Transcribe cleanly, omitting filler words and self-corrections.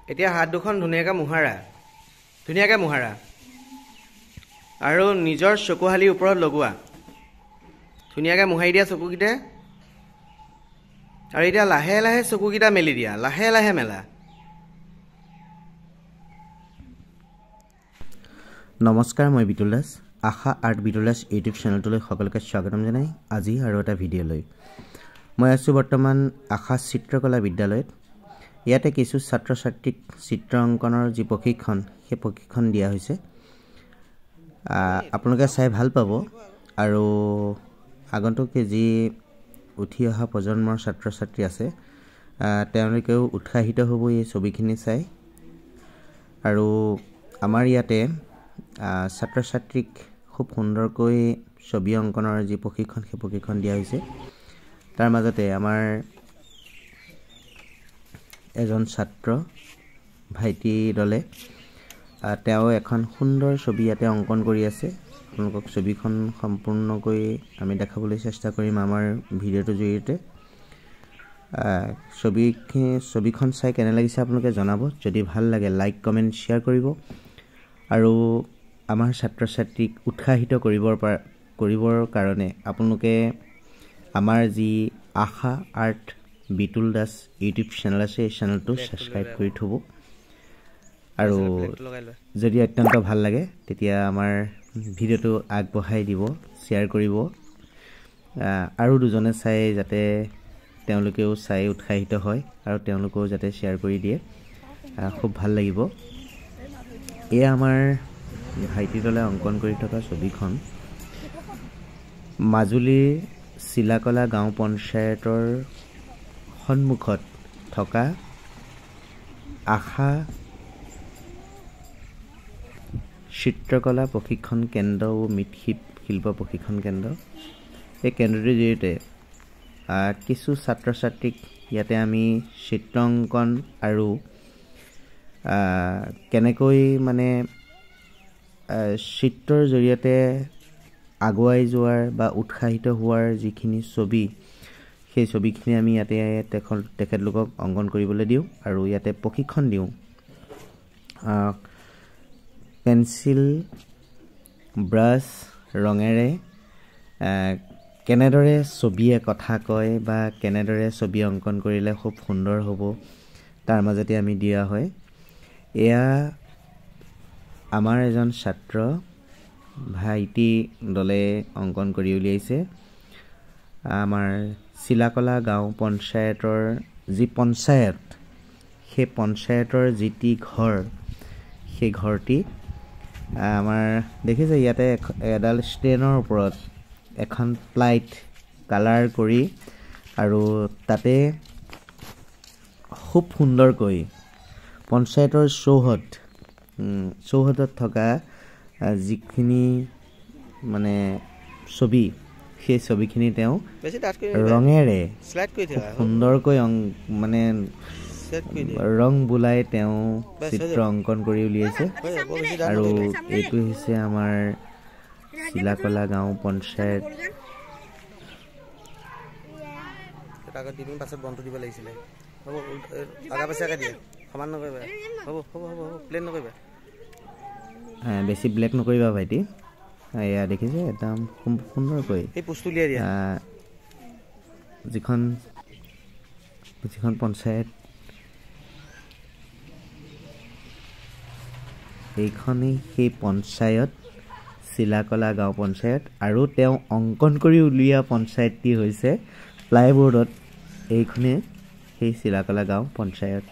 এতিয়া হাত দুখন ধুনীয়াকৈ মোহাৰা আৰু নিজৰ চকুহালিৰ ওপৰত লগোৱা ধুনীয়াকৈ মোহাৰি দিয়া চকুকেইটা আৰু এতিয়া লাহে লাহে চকুকেইটা মেলি দিয়া লাহে লাহে মেলা নমস্কাৰ মই বিতুল দাস আশা আৰ্ট বিতুল দাস ইউটিউব চেনেলটোলৈ সকলোকে স্বাগতম জনাই আজি আৰু এটা ভিডিঅ' লৈ মই আছো বৰ্তমান আশা চিত্ৰকলা বিদ্যালয়ত ইয়াতে কিছু ছাত্ৰ ছাত্ৰীক চিত্ৰ অংকনৰ যি প্ৰশিক্ষণ সেই প্ৰশিক্ষণ দিয়া হৈছে আপোনালোকে চাই ভাল পাব আৰু আগন্তুক যি উঠি অহা প্ৰজন্মৰ ছাত্ৰ ছাত্ৰী আছে তেওঁলোকেও উৎসাহিত হ'ব এই ছবিখিনি চাই আৰু আমাৰ ইয়াতে ছাত্ৰ ছাত্ৰীক খুব সুন্দৰকৈ ছবি অংকনৰ যি প্ৰশিক্ষণ সেই প্ৰশিক্ষণ দিয়া হৈছে তাৰ মাজতে আমাৰ এজন ছাত্ৰ ভাইটি দলে তেওঁ এখন সুন্দৰ ছবি ইয়াতে অংকন কৰি আছে আপোনালোকক ছবিখন সম্পূৰ্ণকৈ আমি দেখাবলৈ চেষ্টা কৰিম আমাৰ ভিডিঅ'টোৰ জৰিয়তে ছবিখন চাই কেনে লাগিছে আপোনালোকে জনাব যদি ভাল লাগে লাইক কমেণ্ট শ্বেয়াৰ কৰিব আৰু আমাৰ ছাত্ৰ ছাত্ৰীক উৎসাহিত কৰিবৰ কাৰণে আপোনালোকে আমাৰ যি Asha art Bitul Das YouTube channel আছে এই চেনেলটো সাবস্ক্ৰাইব কৰি থব আৰু যদি অত্যন্ত ভাল লাগে তেতিয়া আমাৰ ভিডিঅ'টো আগবঢ়াই দিব শ্বেয়াৰ কৰিব আৰু দুজনে চাই যাতে তেওঁলোকেও চাই উৎসাহিত হয় আৰু তেওঁলোকেও যাতে শ্বেয়াৰ কৰি দিয়ে খুব ভাল লাগিব এয়া আমাৰ ভাইটি দলে অংকন কৰি থকা ছবিখন মাজুলীৰ চিলাকলা গাঁও পঞ্চায়তৰ সন্মুখত থকা আশা চিত্ৰকলা প্ৰশিক্ষণ কেন্দ্ৰ ও মৃৎশিল্প শিল্প প্ৰশিক্ষণ কেন্দ্ৰ এই কেন্দ্ৰটোৰ জৰিয়তে কিছু ছাত্ৰ ছাত্ৰীক ইয়াতে আমি চিত্ৰ অংকন আৰু কেনেকৈ মানে চিত্ৰৰ জৰিয়তে আগুৱাই যোৱাৰ বা উৎসাহিত হোৱাৰ যিখিনি ছবি সেই ছবিখিনি আমি ইয়াতে তেখেতলোকক অংকন কৰিবলৈ দিওঁ আৰু ইয়াতে প্ৰশিক্ষণ দিওঁ পেন্সিল ব্ৰাছ ৰঙেৰে কেনেদৰে ছবিয়ে কথা কয় বা কেনেদৰে ছবি অংকন কৰিলে খুব সুন্দৰ হ'ব তাৰ মাজতে আমি দিয়া হয় এয়া আমাৰ এজন ছাত্ৰ ভাইটি দলে অংকন কৰি উলিয়াইছে আমাৰ চিলাকলা গাঁও পঞ্চায়তৰ যি পঞ্চায়ত সেই পঞ্চায়তৰ যিটি ঘৰ সেই ঘৰটি আমাৰ দেখিছে ইয়াতে এডাল ষ্টেনৰ ওপৰত এখন প্লাইট কালাৰ কৰি আৰু তাতে খুব সুন্দৰকৈ পঞ্চায়তৰ চৌহদত থকা যিখিনি মানে ছবি সেই ছবিখিনি তেওঁ ৰঙেৰে সুন্দৰকৈ মানে ৰং বোলাই তেওঁ চিত্ৰ অংকন কৰি উলিয়াইছে আৰু এইটো হৈছে আমাৰ চিলাকলা গাঁও পঞ্চায়ত বেছি ব্লেক নকৰিবা ভাইটি এয়া দেখিছে একদম সুন্দৰকৈ যিখন পঞ্চায়ত এইখনেই সেই পঞ্চায়ত চিলাকলা গাঁও পঞ্চায়ত আৰু তেওঁ অংকন কৰি উলিওৱা পঞ্চায়তটি হৈছে প্লাইবোৰ্ডত এইখনে সেই চিলাকলা গাঁও পঞ্চায়ত